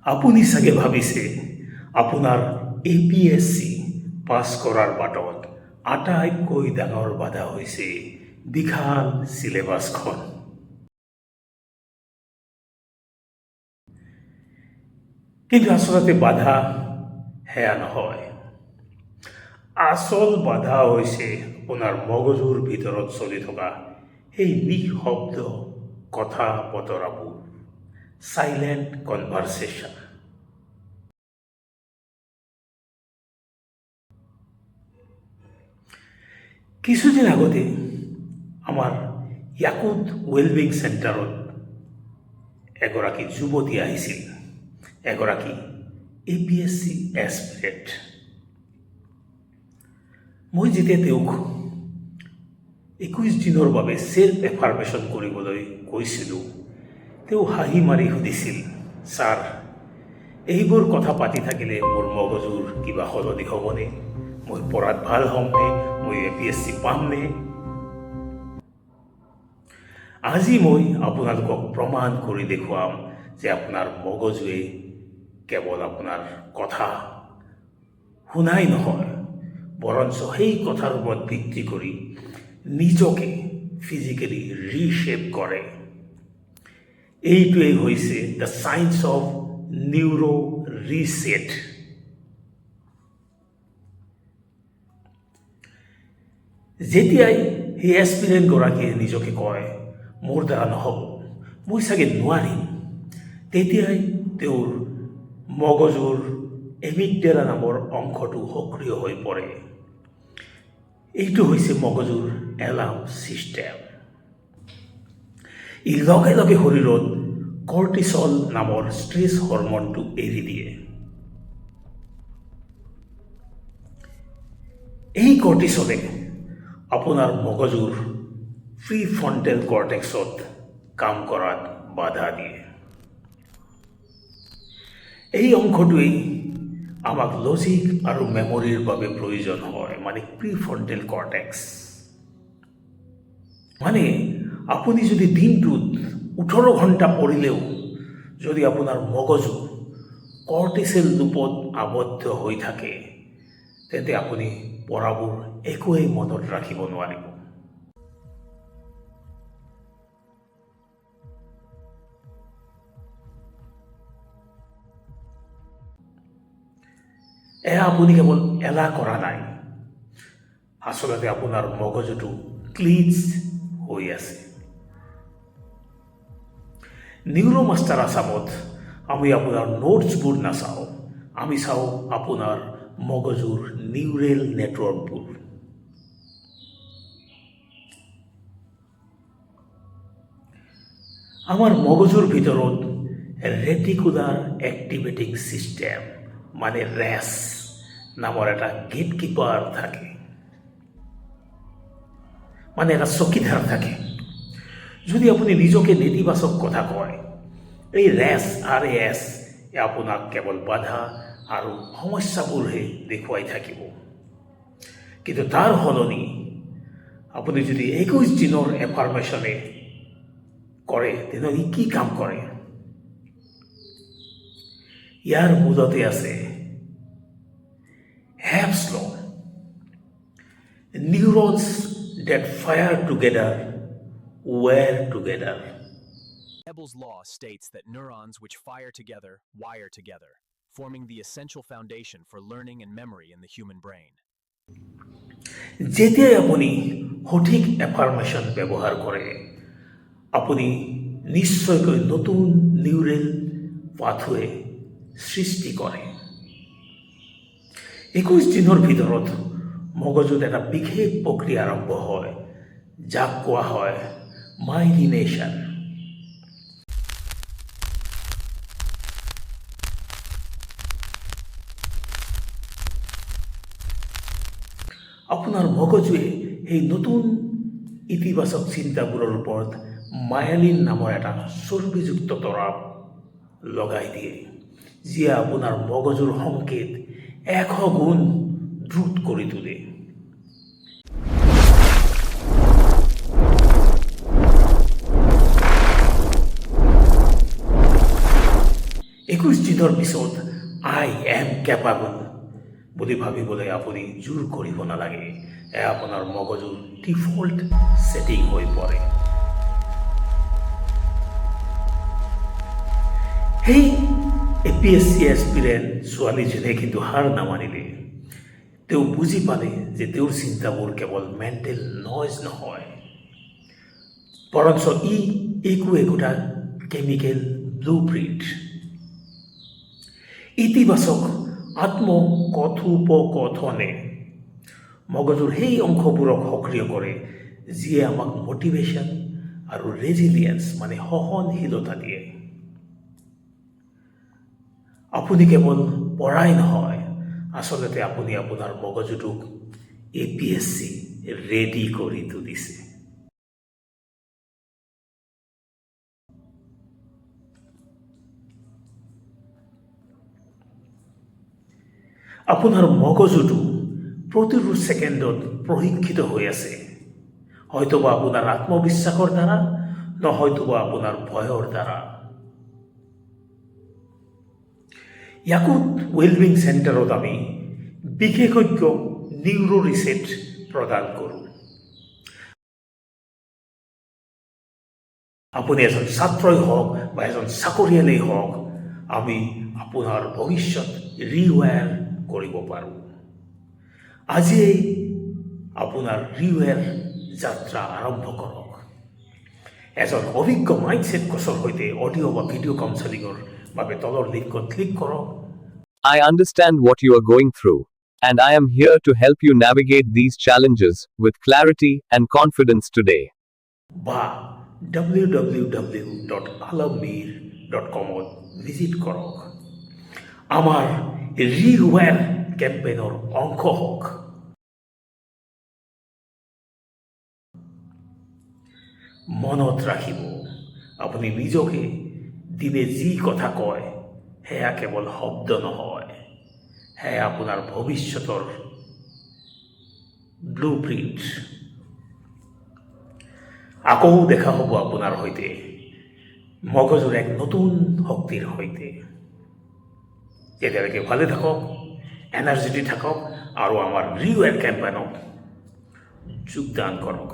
আপুনি চাগে ভাবিছে আপোনাৰ APSC পাছ কৰাৰ বাটত আটাইতকৈ ডাঙৰ বাধা হৈছে বিশাল চিলেবাছখন। কিন্তু আচলতে বাধা সেয়া নহয়। আচল বাধা হৈছে আপোনাৰ মগজুৰ ভিতৰত চলি থকা সেই নিঃশব্দ কথা বতৰাবোৰ, চাইলেণ্ট কনভাৰচেশ্যন। কিছুদিন আগতে আমাৰ য়াকুত ৱেলবিং চেণ্টাৰত এগৰাকী যুৱতী আহিছিল, এগৰাকী APSC এছপিৰেণ্ট। মই যেতিয়া তেওঁক 21 দিনৰ বাবে চেল্ফ এফাৰ্মেশ্যন কৰিবলৈ কৈছিলোঁ, তেওঁ হাঁহি মাৰি সুধিছিল, ছাৰ, এইবোৰ কথা পাতি থাকিলে মোৰ মগজুৰ কিবা সলনি হ'বনে? মই পঢ়াত ভাল হ'মনে? মই APSC পামনে? আজি মই আপোনালোকক প্ৰমাণ কৰি দেখুৱাম যে আপোনাৰ মগজুৱে কেৱল আপোনাৰ কথা শুনাই নহয়, বৰঞ্চ সেই কথাৰ ওপৰত ভিত্তি কৰি নিজকে ফিজিকেলি ৰিশ্বেপ কৰে। এইটোৱেই হৈছে the science of neuro reset. যেতিয়াই সেই এছপিৰেণ্টগৰাকীয়ে নিজকে কয়, মোৰ দ্বাৰা নহ'ব, মই চাগে নোৱাৰিম, তেতিয়াই তেওঁৰ মগজুৰ এমিগডেলা নামৰ অংশটো সক্ৰিয় হৈ পৰে। এইটো হৈছে মগজুৰ এলাৰ্ম ছিষ্টেম। ই লগে লগে শৰীৰত কৰ্টিচল নামৰ ষ্ট্ৰেছ হৰমনটো এৰি দিয়ে। এই কৰ্টিচলে আপোনাৰ মগজুৰ প্ৰিফ্ৰণ্টেল কৰ্টেক্সত কাম কৰাত বাধা দিয়ে। এই অংশটোৱেই আমাক লজিক আৰু মেমৰিৰ বাবে প্ৰয়োজন হয়, মানে প্ৰিফ্ৰণ্টেল কৰ্টেক্স। মানে আপুনি যদি দিনটোত 18 ঘণ্টা পঢ়িলেও যদি আপোনাৰ মগজু কৰ্টিচল লুপত আবদ্ধ হৈ থাকে, তেন্তে আপুনি পঢ়াবোৰ একোৱেই মনত ৰাখিব নোৱাৰিব। এয়া আপুনি কেৱল এলাহ কৰা নাই, আচলতে আপোনাৰ মগজুটো ক্লিজ হৈ আছে। নিউৰো মাষ্টাৰ আছামত আমি আপোনাৰ নোটছবোৰ নাচাওঁ, আমি চাওঁ আপোনাৰ মগজুৰ নিউৰেল নেটৱৰ্কবোৰ। আমাৰ মগজুৰ ভিতৰত ৰেটিকুলাৰ এক্টিভেটিং ছিষ্টেম মানে ৰেছ নামৰ এটা গেটকিপাৰ থাকে, মানে এটা চকীদাৰ থাকে। যদি আপুনি নিজকে নেতিবাচক কথা কয়, এই RAS আপোনাক কেৱল বাধা আৰু সমস্যাবোৰহে দেখুৱাই থাকিব। কিন্তু তাৰ সলনি আপুনি যদি 21 দিনৰ এফাৰ্মেশ্যনে কৰে, তেনেহ'লে কি কাম কৰে? ইয়াৰ মূলতে আছে Hebb's law. Neurons that fire together wire together. Hebb's law states that neurons which fire together wire together, forming the essential foundation for learning and memory in the human brain. যেতিয়াই আপুনি সঠিক এফাৰ্মেশ্যন ব্যৱহাৰ কৰে, আপুনি নিশ্চয়কৈ নতুন neural পাথৱে সৃষ্টি কৰে। 21 দিনৰ ভিতৰত মগজুত এটা বিশেষ প্ৰক্ৰিয়া আৰম্ভ হয়, যাক কোৱা হয় মাইলিনেশ্যন। আপোনাৰ মগজুৱে এই নতুন ইতিবাচক চিন্তাবোৰৰ ওপৰত মায়ালিন নামৰ এটা চৰ্বিযুক্ত তৰপ লগাই দিয়ে, যিয়ে আপোনাৰ মগজুৰ সংকেত 100 গুণ দ্ৰুত কৰি তোলে। 21 দিনৰ পিছত আই এম কেপাবল বুলি ভাবিবলৈ আপুনি জোৰ কৰিব নালাগে। এয়া আপোনাৰ মগজুৰ ডিফল্ট ছেটিং হৈ পৰে। সেই APSC এস্পিৰেণ্ট ছোৱালীজনীয়ে কিন্তু হাৰ নামানিলে। তেওঁ বুজি পালে যে তেওঁৰ চিন্তাবোৰ কেৱল মেণ্টেল নইজ নহয়, বৰঞ্চ একো একোটা কেমিকেল ব্লুপ্ৰিণ্ট। ইতিবাচক আত্মকথোপকথনে মগজুৰ সেই অংশবোৰক সক্ৰিয় কৰে যিয়ে আমাক মটিভেশ্যন আৰু ৰেজিলিয়েঞ্চ মানে সহনশীলতা দিয়ে। আপুনি কেৱল পঢ়াই নহয়, আচলতে আপুনি আপোনাৰ মগজুটোক APSC ৰেডি কৰি তুলিছে। আপোনাৰ মগজুটো প্ৰতিটো ছেকেণ্ডত প্ৰশিক্ষিত হৈ আছে, হয়তোবা আপোনাৰ আত্মবিশ্বাসৰ দ্বাৰা, নহয়তোবা আপোনাৰ ভয়ৰ দ্বাৰা। ইয়াকুত ৱেলবিং চেণ্টাৰত আমি বিশেষজ্ঞ নিউৰো ৰিচেট প্ৰদান কৰোঁ। আপুনি এজন ছাত্ৰই হওক বা এজন চাকৰিয়ালেই হওক, আমি আপোনাৰ ভৱিষ্যত ৰিৱায়াৰ কৰিব পাৰোঁ। আজিয়েই আপোনাৰ ৰিৱেৰ যাত্ৰা আৰম্ভ কৰক। এজন অভিজ্ঞ মাইণ্ডছেট কোচৰ সৈতে অডিঅ' বা ভিডিঅ' কাউন্সেলিঙৰ বাবে তলৰ লিংকত ক্লিক কৰক। I understand what you are going through, and I am here to help you navigate these challenges with clarity and confidence today. বা www.alamir.com ভিজিট কৰক। আমাৰ ৰিৱেৰ কেম্পেইনৰ অংশ হওক। মনত ৰাখিব, আপুনি নিজকে দিনে যি কথা কয় সেয়া কেৱল শব্দ নহয়, সেয়া আপোনাৰ ভৱিষ্যতৰ ব্লুপ্ৰিণ্ট। আকৌ দেখা হ'ব আপোনাৰ সৈতে মগজুৰ এক নতুন শক্তিৰ সৈতে। তেতিয়ালৈকে ভালে থাকক, এনাৰ্জেটিক থাকক আৰু আমাৰ ৰিৱেৰ কেম্পেইনত যোগদান কৰক।